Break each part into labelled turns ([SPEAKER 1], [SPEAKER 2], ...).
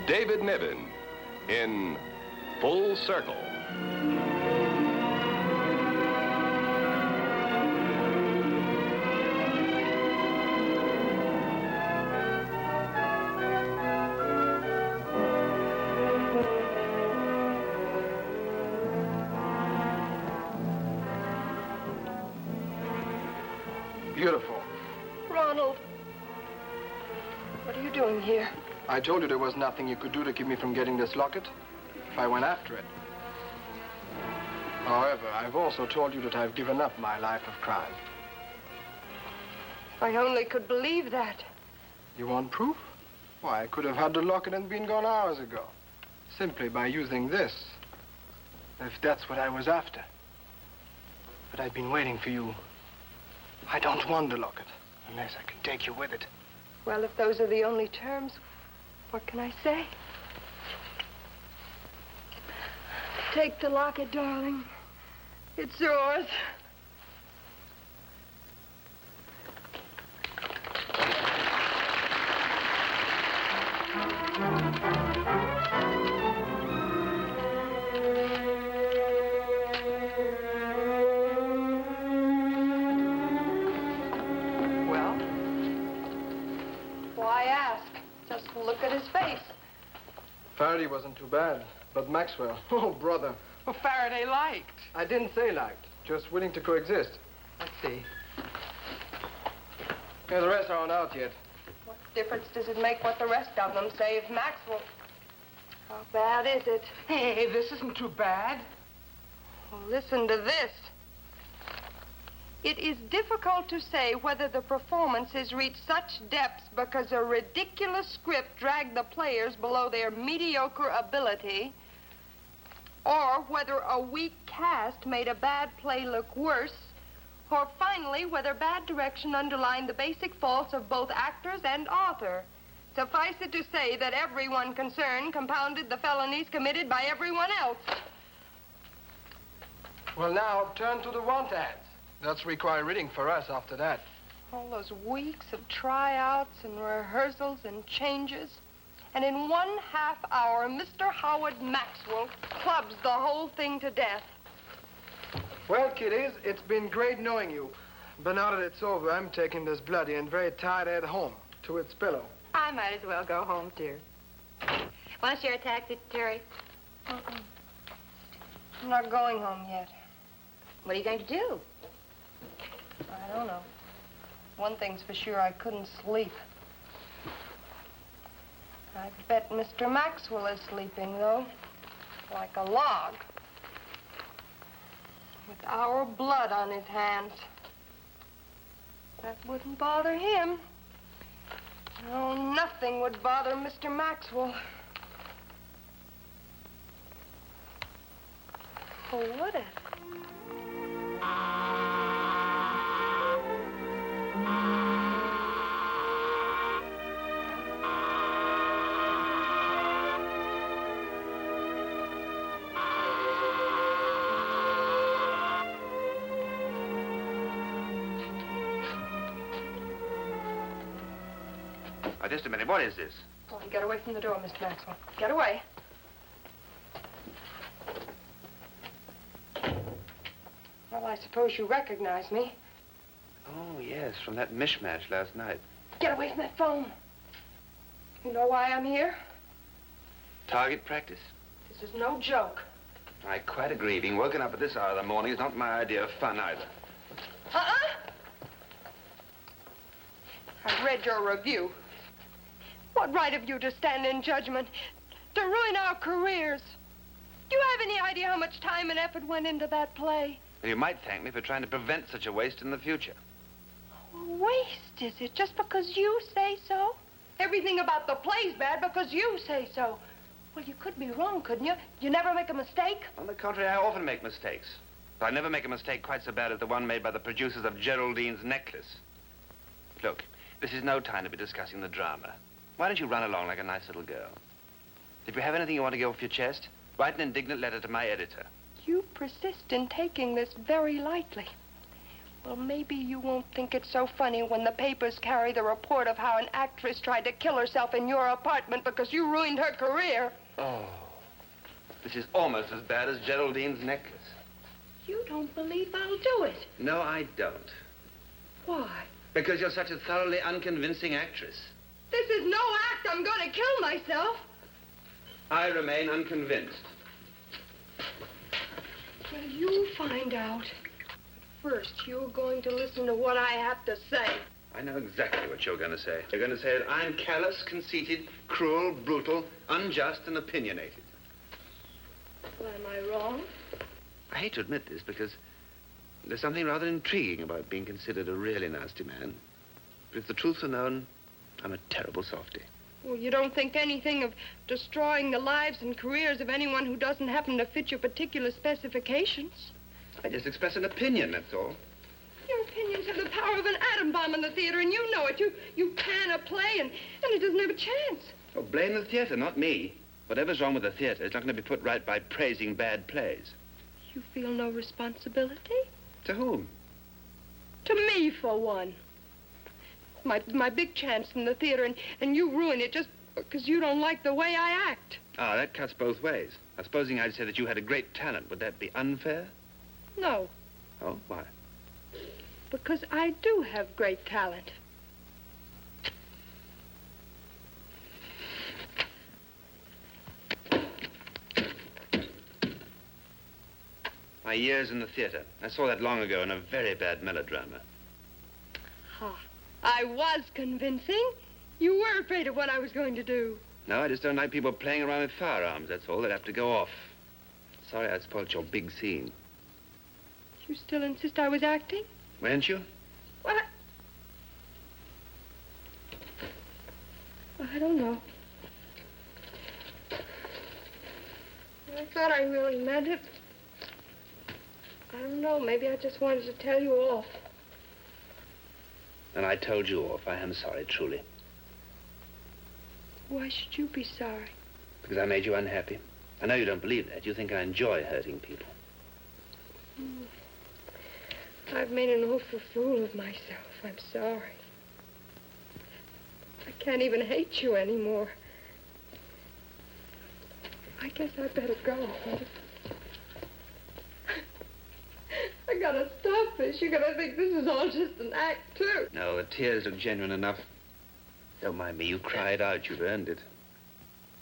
[SPEAKER 1] David Niven in Full Circle.
[SPEAKER 2] Beautiful.
[SPEAKER 3] Ronald, what are you doing here?
[SPEAKER 2] I told you there was nothing you could do to keep me from getting this locket. I went after it. However, I've also told you that I've given up my life of crime.
[SPEAKER 3] If I only could believe that.
[SPEAKER 2] You want proof? Why, I could have had the locket and been gone hours ago. Simply by using this. If that's what I was after. But I've been waiting for you. I don't want the locket, unless I can take you with it.
[SPEAKER 3] Well, if those are the only terms, what can I say? Take the locket, darling. It's yours. Look at his face.
[SPEAKER 2] Faraday wasn't too bad, but Maxwell, oh, brother.
[SPEAKER 4] Well, Faraday liked.
[SPEAKER 2] I didn't say liked, just willing to coexist. Let's see. Yeah, the rest aren't out yet.
[SPEAKER 3] What difference does it make what the rest of them say if Maxwell... How bad is it?
[SPEAKER 4] Hey, this isn't too bad.
[SPEAKER 3] Well, listen to this. It is difficult to say whether the performance has reached such depths because a ridiculous script dragged the players below their mediocre ability, or whether a weak cast made a bad play look worse, or finally, whether bad direction underlined the basic faults of both actors and author. Suffice it to say that everyone concerned compounded the felonies committed by everyone else.
[SPEAKER 2] Well, now, turn to the want ads. That's required reading for us after that.
[SPEAKER 3] All those weeks of tryouts and rehearsals and changes. And in 1/2 hour, Mr. Howard Maxwell clubs the whole thing to death.
[SPEAKER 2] Well, kiddies, it's been great knowing you. But now that it's over, I'm taking this bloody and very tired head home to its pillow.
[SPEAKER 5] I might as well go home, too. Want to share a taxi, Terry?
[SPEAKER 3] I'm not going home yet.
[SPEAKER 5] What are you going to do?
[SPEAKER 3] I don't know. One thing's for sure, I couldn't sleep. I bet Mr. Maxwell is sleeping, though. Like a log. With our blood on his hands. That wouldn't bother him. No, nothing would bother Mr. Maxwell. Or would it?
[SPEAKER 6] Just a minute. What is this?
[SPEAKER 3] Oh, get away from the door, Mr. Maxwell. Get away. Well, I suppose you recognize me.
[SPEAKER 6] Oh, yes, from that mishmash last night.
[SPEAKER 3] Get away from that phone. You know why I'm here?
[SPEAKER 6] Target practice?
[SPEAKER 3] This is no joke.
[SPEAKER 6] I quite agree. Being woken up at this hour of the morning is not my idea of fun either.
[SPEAKER 3] I've read your review. What right have you to stand in judgment, to ruin our careers? Do you have any idea how much time and effort went into that play?
[SPEAKER 6] Well, you might thank me for trying to prevent such a waste in the future.
[SPEAKER 3] A waste, is it? Just because you say so? Everything about the play's bad because you say so. Well, you could be wrong, couldn't you? You never make a mistake?
[SPEAKER 6] On the contrary, I often make mistakes. But I never make a mistake quite so bad as the one made by the producers of Geraldine's Necklace. Look, this is no time to be discussing the drama. Why don't you run along like a nice little girl? If you have anything you want to get off your chest, write an indignant letter to my editor.
[SPEAKER 3] You persist in taking this very lightly. Well, maybe you won't think it's so funny when the papers carry the report of how an actress tried to kill herself in your apartment because you ruined her career.
[SPEAKER 6] Oh, this is almost as bad as Geraldine's necklace.
[SPEAKER 3] You don't believe I'll do it.
[SPEAKER 6] No, I don't.
[SPEAKER 3] Why?
[SPEAKER 6] Because you're such a thoroughly unconvincing actress.
[SPEAKER 3] This is no act. I'm going to kill myself.
[SPEAKER 6] I remain unconvinced.
[SPEAKER 3] Well, you'll find out. But first, you're going to listen to what I have to say.
[SPEAKER 6] I know exactly what you're going to say. You're going to say that I'm callous, conceited, cruel, brutal, unjust, and opinionated.
[SPEAKER 3] Well, am I wrong?
[SPEAKER 6] I hate to admit this because there's something rather intriguing about being considered a really nasty man. But if the truth were known, I'm a terrible softy.
[SPEAKER 3] Well, you don't think anything of destroying the lives and careers of anyone who doesn't happen to fit your particular specifications.
[SPEAKER 6] I just express an opinion, that's all.
[SPEAKER 3] Your opinions have the power of an atom bomb in the theater, and you know it. You can a play, and it doesn't have a chance.
[SPEAKER 6] Oh, blame the theater, not me. Whatever's wrong with the theater is not going to be put right by praising bad plays.
[SPEAKER 3] You feel no responsibility?
[SPEAKER 6] To whom?
[SPEAKER 3] To me, for one. My big chance in the theater, and you ruin it just because you don't like the way I act.
[SPEAKER 6] Ah, that cuts both ways. Now, supposing I'd say that you had a great talent, would that be unfair?
[SPEAKER 3] No,
[SPEAKER 6] Oh, why?
[SPEAKER 3] because I do have great talent.
[SPEAKER 6] My years in the theater. I saw that long ago in a very bad melodrama.
[SPEAKER 3] Ha. I was convincing. You were afraid of what I was going to do.
[SPEAKER 6] No, I just don't like people playing around with firearms, that's all. They'd have to go off. Sorry I spoiled your big scene.
[SPEAKER 3] You still insist I was acting?
[SPEAKER 6] Weren't you?
[SPEAKER 3] What? I don't know. I thought I really meant it. I don't know. Maybe I just wanted to tell you off.
[SPEAKER 6] And I told you off. I am sorry, truly.
[SPEAKER 3] Why should you be sorry?
[SPEAKER 6] Because I made you unhappy. I know you don't believe that. You think I enjoy hurting people.
[SPEAKER 3] I've made an awful fool of myself. I'm sorry. I can't even hate you anymore. I guess I better go. I gotta stop this. You're gonna think this is all just an act, too.
[SPEAKER 6] No, the tears look genuine enough. Don't mind me. You cried out. You've earned it.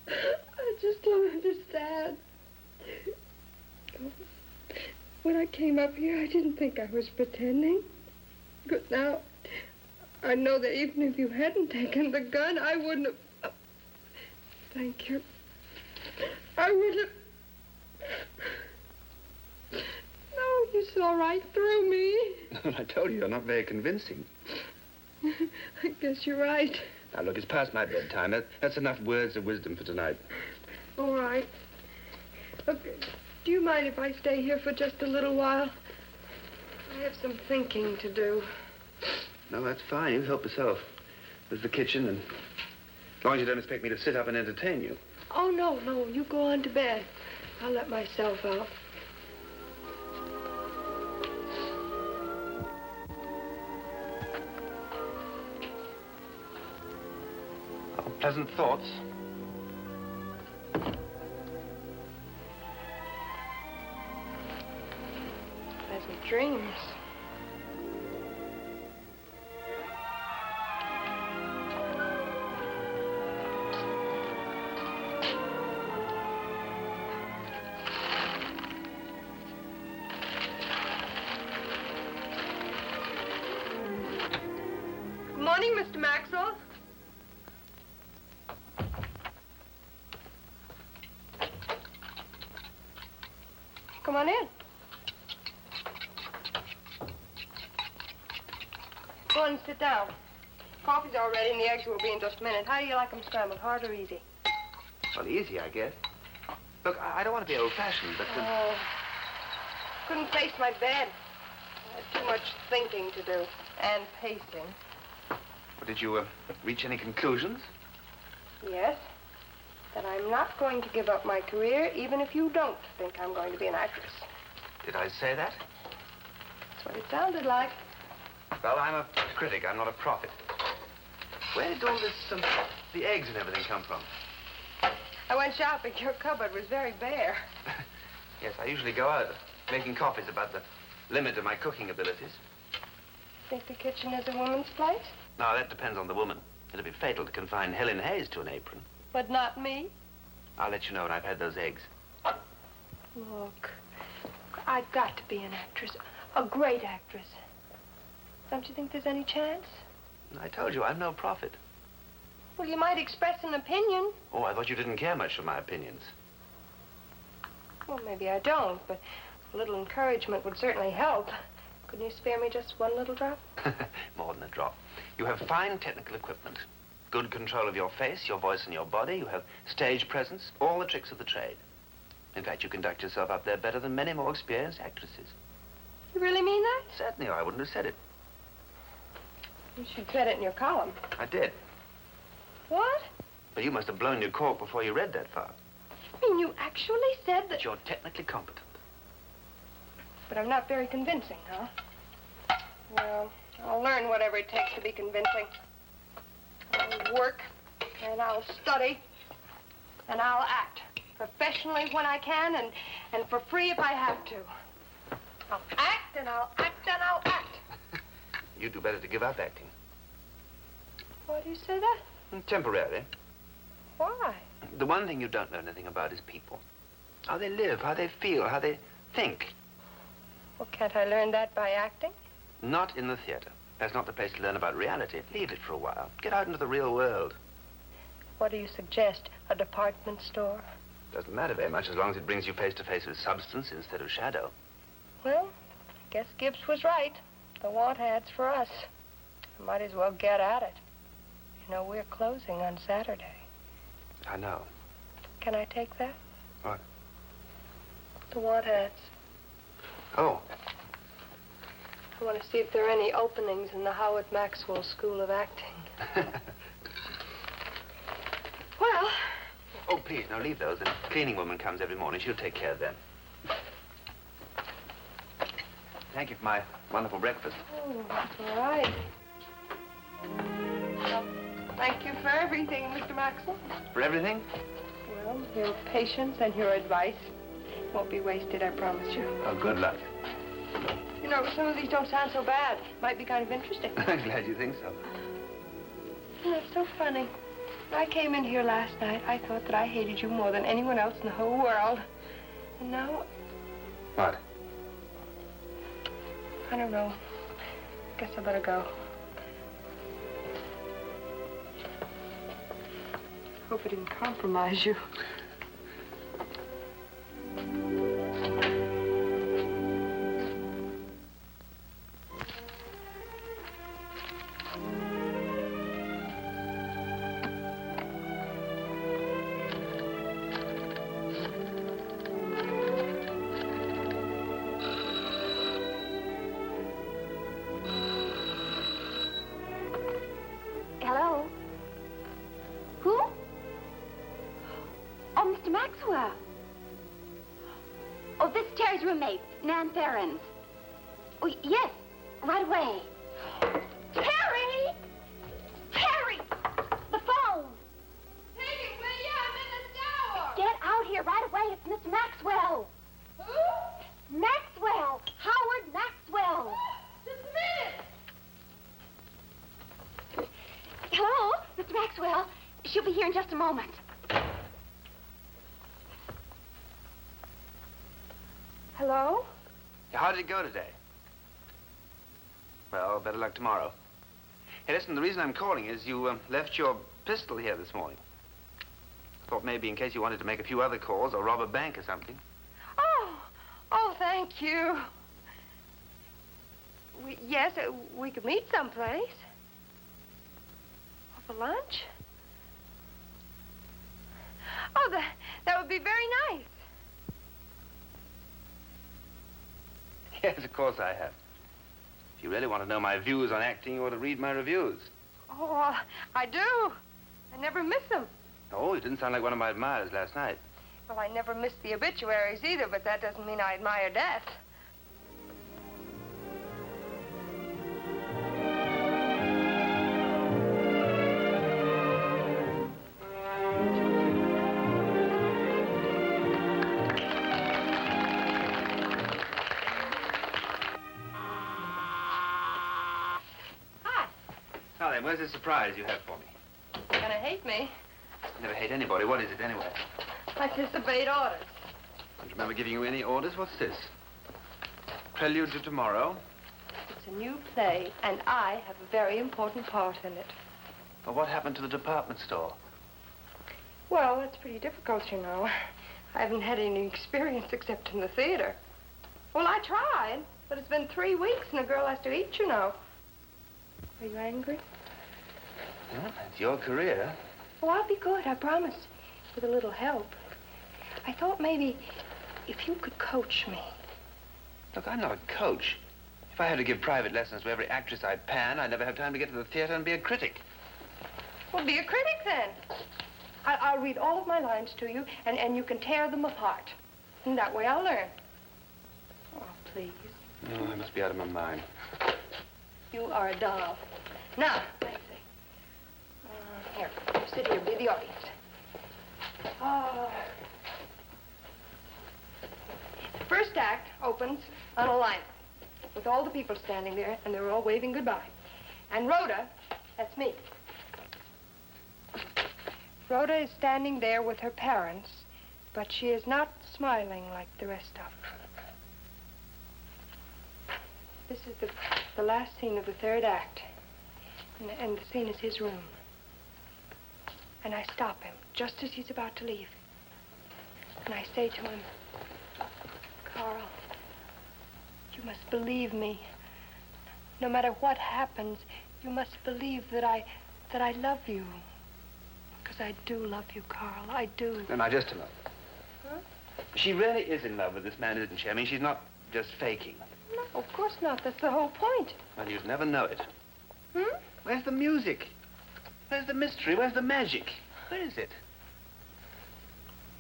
[SPEAKER 3] I just don't understand. When I came up here, I didn't think I was pretending. But now, I know that even if you hadn't taken the gun, I wouldn't have... Thank you. I wouldn't have... No, you saw right through me.
[SPEAKER 6] I told you, you're not very convincing.
[SPEAKER 3] I guess you're right.
[SPEAKER 6] Now, look, it's past my bedtime. That's enough words of wisdom for tonight.
[SPEAKER 3] All right. Look, do you mind if I stay here for just a little while? I have some thinking to do.
[SPEAKER 6] No, that's fine. You help yourself. There's the kitchen, and as long as you don't expect me to sit up and entertain you.
[SPEAKER 3] Oh, no. You go on to bed. I'll let myself out.
[SPEAKER 6] Oh, pleasant thoughts.
[SPEAKER 3] Pleasant dreams. Good morning, Mr. Maxwell. Come on in. Go on and sit down. Coffee's all ready and the eggs will be in just a minute. How do you like them scrambled, hard or easy?
[SPEAKER 6] Well, easy, I guess. Look, I don't want to be old-fashioned, but...
[SPEAKER 3] Oh, couldn't face my bed. I had too much thinking to do. And pacing.
[SPEAKER 6] Well, did you reach any conclusions?
[SPEAKER 3] Yes. That I'm not going to give up my career, even if you don't think I'm going to be an actress.
[SPEAKER 6] Did I say that?
[SPEAKER 3] That's what it sounded like.
[SPEAKER 6] Well, I'm a critic. I'm not a prophet. Where did all this, the eggs and everything come from?
[SPEAKER 3] I went shopping. Your cupboard was very bare.
[SPEAKER 6] Yes, I usually go out making copies about the limit of my cooking abilities.
[SPEAKER 3] Think the kitchen is a woman's place?
[SPEAKER 6] No, that depends on the woman. It'd be fatal to confine Helen Hayes to an apron.
[SPEAKER 3] But not me.
[SPEAKER 6] I'll let you know when I've had those eggs.
[SPEAKER 3] Look, I've got to be an actress. A great actress. Don't you think there's any chance?
[SPEAKER 6] I told you, I'm no prophet.
[SPEAKER 3] Well, you might express an opinion.
[SPEAKER 6] Oh, I thought you didn't care much for my opinions.
[SPEAKER 3] Well, maybe I don't, but a little encouragement would certainly help. Couldn't you spare me just one little drop?
[SPEAKER 6] More than a drop. You have fine technical equipment. Good control of your face, your voice, and your body. You have stage presence, all the tricks of the trade. In fact, you conduct yourself up there better than many more experienced actresses.
[SPEAKER 3] You really mean that?
[SPEAKER 6] Certainly, or I wouldn't have said it.
[SPEAKER 3] You should said it in your column.
[SPEAKER 6] I did.
[SPEAKER 3] What?
[SPEAKER 6] But you must have blown your cork before you read that far.
[SPEAKER 3] You mean you actually said that...
[SPEAKER 6] That you're technically competent.
[SPEAKER 3] But I'm not very convincing, huh? Well, I'll learn whatever it takes to be convincing. I'll work, and I'll study, and I'll act. Professionally when I can, and for free if I have to. I'll act, and I'll act, and I'll act.
[SPEAKER 6] You'd do better to give up acting.
[SPEAKER 3] Why do you say that?
[SPEAKER 6] Temporarily.
[SPEAKER 3] Why?
[SPEAKER 6] The one thing you don't know anything about is people. How they live, how they feel, how they think.
[SPEAKER 3] Well, can't I learn that by acting?
[SPEAKER 6] Not in the theater. That's not the place to learn about reality. Leave it for a while. Get out into the real world.
[SPEAKER 3] What do you suggest? A department store?
[SPEAKER 6] Doesn't matter very much as long as it brings you face to face with substance instead of shadow.
[SPEAKER 3] Well, I guess Gibbs was right. The want ads for us. I might as well get at it. You know, we're closing on Saturday.
[SPEAKER 6] I know.
[SPEAKER 3] Can I take that?
[SPEAKER 6] What?
[SPEAKER 3] The want ads.
[SPEAKER 6] Oh.
[SPEAKER 3] I want to see if there are any openings in the Howard Maxwell School of Acting. Well...
[SPEAKER 6] Oh, please, now leave those. The cleaning woman comes every morning. She'll take care of them. Thank you for my wonderful breakfast.
[SPEAKER 3] Oh, all right. Well, thank you for everything, Mr. Maxwell.
[SPEAKER 6] For everything?
[SPEAKER 3] Well, your patience and your advice won't be wasted, I promise you.
[SPEAKER 6] Oh, good luck.
[SPEAKER 3] You know, some of these don't sound so bad. Might be kind of interesting.
[SPEAKER 6] I'm glad you think so.
[SPEAKER 3] That's so funny. When I came in here last night, I thought that I hated you more than anyone else in the whole world. And now...
[SPEAKER 6] What?
[SPEAKER 3] I don't know. Guess I better go. Hope it didn't compromise you.
[SPEAKER 5] Hello? Who? Oh, Mr. Maxwell. Oh, this is Terry's roommate, Nan Ferrens. Oh, yes, right away. Terry! Terry! The phone!
[SPEAKER 3] Take it, will you? I'm in the shower.
[SPEAKER 5] Get out here right away. It's Mr. Maxwell.
[SPEAKER 3] Who?
[SPEAKER 5] Maxwell! Howard Maxwell!
[SPEAKER 3] Just a minute.
[SPEAKER 5] Hello, Mr. Maxwell. She'll be here in just a moment.
[SPEAKER 3] Hello?
[SPEAKER 6] How did it go today? Well, better luck tomorrow. Hey, listen, the reason I'm calling is you left your pistol here this morning. I thought maybe in case you wanted to make a few other calls or rob a bank or something.
[SPEAKER 3] Oh, thank you. Yes, we could meet someplace. For lunch? Oh, that would be very nice.
[SPEAKER 6] Yes, of course I have. If you really want to know my views on acting, you ought to read my reviews.
[SPEAKER 3] Oh, I do. I never miss them.
[SPEAKER 6] Oh, you didn't sound like one of my admirers last night.
[SPEAKER 3] Well, I never miss the obituaries either, but that doesn't mean I admire death.
[SPEAKER 6] Darling, where's the surprise you have for me?
[SPEAKER 3] You're gonna hate me.
[SPEAKER 6] I never hate anybody. What is it, anyway?
[SPEAKER 3] I disobeyed orders.
[SPEAKER 6] I don't remember giving you any orders. What's this? Prelude to Tomorrow?
[SPEAKER 3] It's a new play, and I have a very important part in it.
[SPEAKER 6] Well, what happened to the department store?
[SPEAKER 3] Well, it's pretty difficult, you know. I haven't had any experience except in the theater. Well, I tried, but it's been 3 weeks, and a girl has to eat, you know. Are you angry?
[SPEAKER 6] Well, it's your career.
[SPEAKER 3] Oh, I'll be good, I promise, with a little help. I thought maybe if you could coach me.
[SPEAKER 6] Look, I'm not a coach. If I had to give private lessons to every actress I pan, I'd never have time to get to the theater and be a critic.
[SPEAKER 3] Well, be a critic, then. I'll read all of my lines to you, and you can tear them apart. And that way I'll learn. Oh, please.
[SPEAKER 6] No, I must be out of my mind.
[SPEAKER 3] You are a doll. Now, let's see. Here, sit here, be the audience. The first act opens on a lineup with all the people standing there, and they're all waving goodbye. And Rhoda, that's me. Rhoda is standing there with her parents, but she is not smiling like the rest of them. This is the last scene of the third act, and the scene is his room. And I stop him just as he's about to leave. And I say to him, Carl, you must believe me. No matter what happens, you must believe that I love you. Because I do love you, Carl. I do.
[SPEAKER 6] No, now, just a moment.
[SPEAKER 3] Huh?
[SPEAKER 6] She really is in love with this man, isn't she? I mean, she's not just faking.
[SPEAKER 3] No, of course not. That's the whole point.
[SPEAKER 6] Well, you'd never know it.
[SPEAKER 3] Hmm?
[SPEAKER 6] Where's the music? Where's the mystery? Where's the magic? Where is it?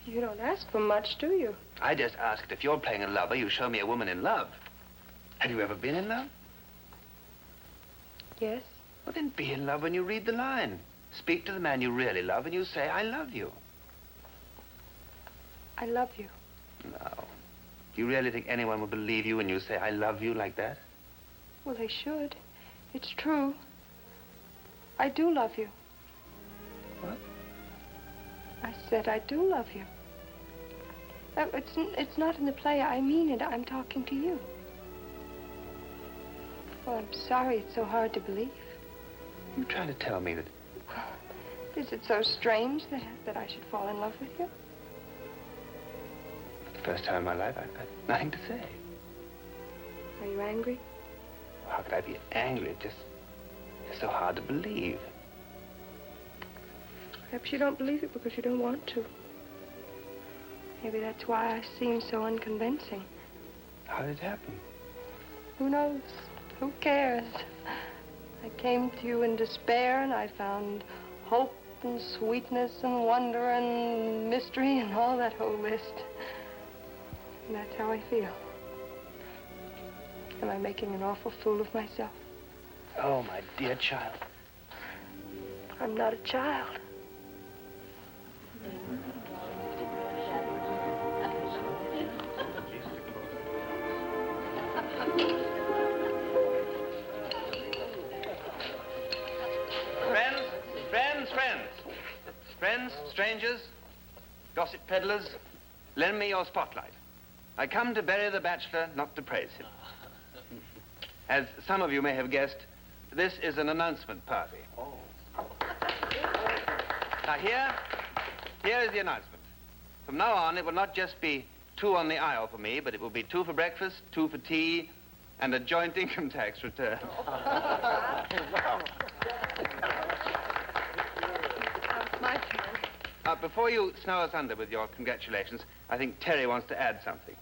[SPEAKER 3] You don't ask for much, do you?
[SPEAKER 6] I just asked if you're playing a lover, you show me a woman in love. Have you ever been in love?
[SPEAKER 3] Yes.
[SPEAKER 6] Well, then be in love when you read the line. Speak to the man you really love and you say, I love you.
[SPEAKER 3] I love you.
[SPEAKER 6] No. Do you really think anyone will believe you when you say, I love you like that?
[SPEAKER 3] Well, they should. It's true. I do love you.
[SPEAKER 6] What?
[SPEAKER 3] I said I do love you. It's not in the play. I mean it. I'm talking to you. Well, I'm sorry it's so hard to believe.
[SPEAKER 6] You trying to tell me that...
[SPEAKER 3] Is it so strange that I should fall in love with you?
[SPEAKER 6] For the first time in my life, I've got nothing to say.
[SPEAKER 3] Are you angry?
[SPEAKER 6] How could I be angry? It's so hard to believe.
[SPEAKER 3] Perhaps you don't believe it because you don't want to. Maybe that's why I seem so unconvincing.
[SPEAKER 6] How did it happen?
[SPEAKER 3] Who knows? Who cares? I came to you in despair, and I found hope and sweetness and wonder and mystery and all that whole list. And that's how I feel. Am I making an awful fool of myself?
[SPEAKER 6] Oh, my dear child.
[SPEAKER 3] I'm not a child.
[SPEAKER 6] Friends, strangers, gossip peddlers, lend me your spotlight. I come to bury the bachelor, not to praise him. As some of you may have guessed, this is an announcement party. Oh. Now here is the announcement. From now on, it will not just be 2 on the aisle for me, but it will be 2 for breakfast, 2 for tea, and a joint income tax return.
[SPEAKER 3] My turn.
[SPEAKER 6] Before you snow us under with your congratulations, I think Terry wants to add something.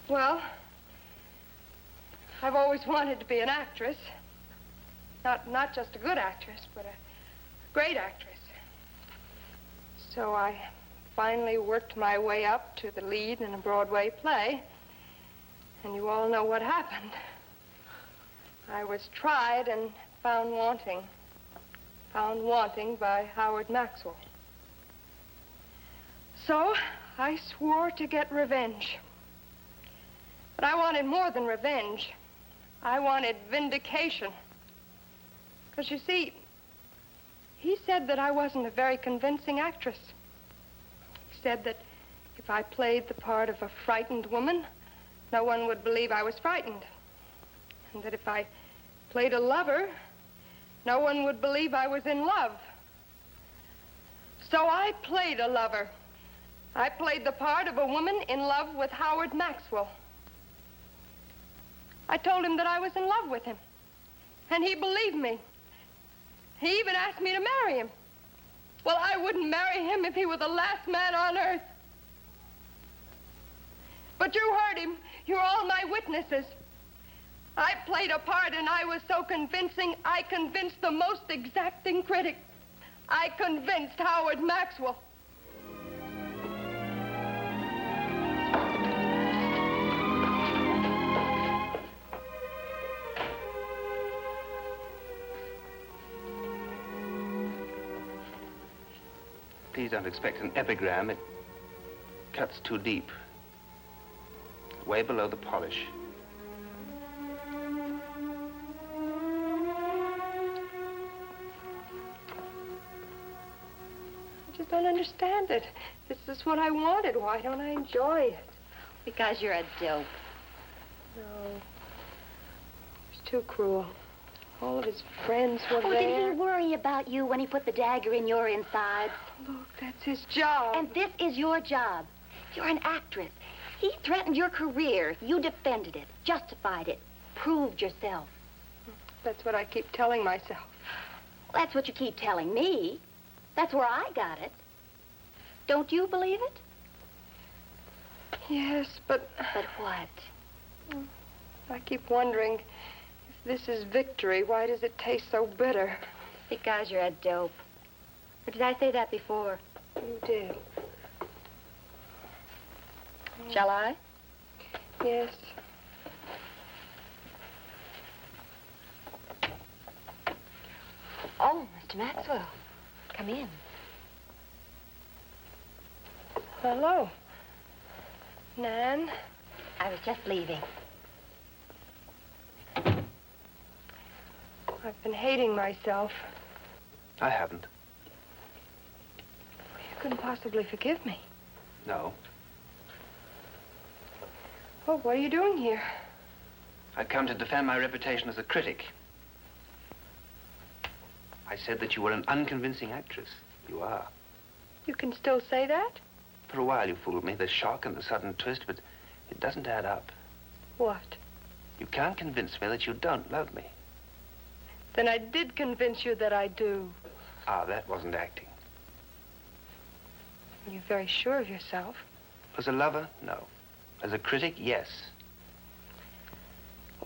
[SPEAKER 3] Well, I've always wanted to be an actress. Not just a good actress, but a great actress. So I finally worked my way up to the lead in a Broadway play. And you all know what happened. I was tried and found wanting. Found wanting by Howard Maxwell. So I swore to get revenge. But I wanted more than revenge. I wanted vindication. Because, you see, he said that I wasn't a very convincing actress. He said that if I played the part of a frightened woman, no one would believe I was frightened. And that if I played a lover, no one would believe I was in love. So I played a lover. I played the part of a woman in love with Howard Maxwell. I told him that I was in love with him, and he believed me. He even asked me to marry him. Well, I wouldn't marry him if he were the last man on earth. But you heard him. You're all my witnesses. I played a part, and I was so convincing, I convinced the most exacting critic. I convinced Howard Maxwell.
[SPEAKER 6] Please don't expect an epigram. It cuts too deep. Way below the polish.
[SPEAKER 3] I just don't understand it. This is what I wanted. Why don't I enjoy it?
[SPEAKER 5] Because you're a dope.
[SPEAKER 3] No. It's too cruel. All of his friends were
[SPEAKER 5] Oh,
[SPEAKER 3] there.
[SPEAKER 5] did he worry about you when he put the dagger in your inside?
[SPEAKER 3] Look, that's his job.
[SPEAKER 5] And this is your job. You're an actress. He threatened your career. You defended it, justified it, proved yourself.
[SPEAKER 3] That's what I keep telling myself.
[SPEAKER 5] That's what you keep telling me. That's where I got it. Don't you believe it?
[SPEAKER 3] Yes, but...
[SPEAKER 5] But what?
[SPEAKER 3] I keep wondering, if this is victory, why does it taste so bitter?
[SPEAKER 5] Because you're a dope. Or did I say that before?
[SPEAKER 3] You did.
[SPEAKER 5] Shall I?
[SPEAKER 3] Yes.
[SPEAKER 5] Oh, Mr. Maxwell. Come in.
[SPEAKER 3] Hello. Nan?
[SPEAKER 5] I was just leaving.
[SPEAKER 3] I've been hating myself.
[SPEAKER 6] I haven't.
[SPEAKER 3] You couldn't possibly forgive me.
[SPEAKER 6] No.
[SPEAKER 3] Oh, what are you doing here?
[SPEAKER 6] I've come to defend my reputation as a critic. I said that you were an unconvincing actress. You are.
[SPEAKER 3] You can still say that?
[SPEAKER 6] For a while you fooled me, the shock and the sudden twist, but it doesn't add up.
[SPEAKER 3] What?
[SPEAKER 6] You can't convince me that you don't love me.
[SPEAKER 3] Then I did convince you that I do.
[SPEAKER 6] Ah, that wasn't acting.
[SPEAKER 3] You're very sure of yourself.
[SPEAKER 6] As a lover, no. As a critic, yes.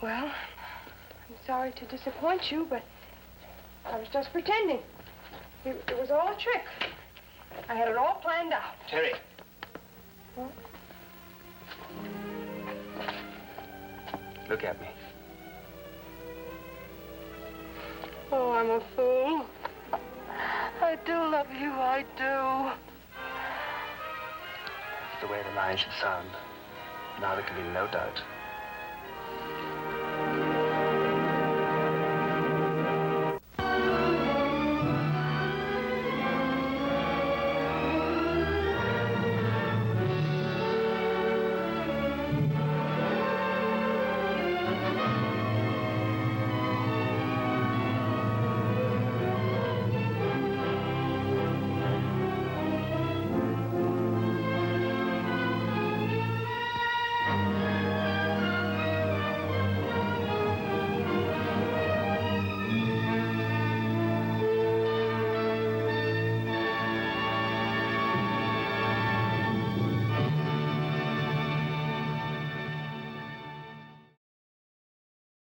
[SPEAKER 3] Well, I'm sorry to disappoint you, but I was just pretending. It was all a trick. I had it all planned out.
[SPEAKER 6] Terry.
[SPEAKER 3] What?
[SPEAKER 6] Look at me.
[SPEAKER 3] Oh, I'm a fool. I do love you, I do.
[SPEAKER 6] That's the way the line should sound. Now there can be no doubt.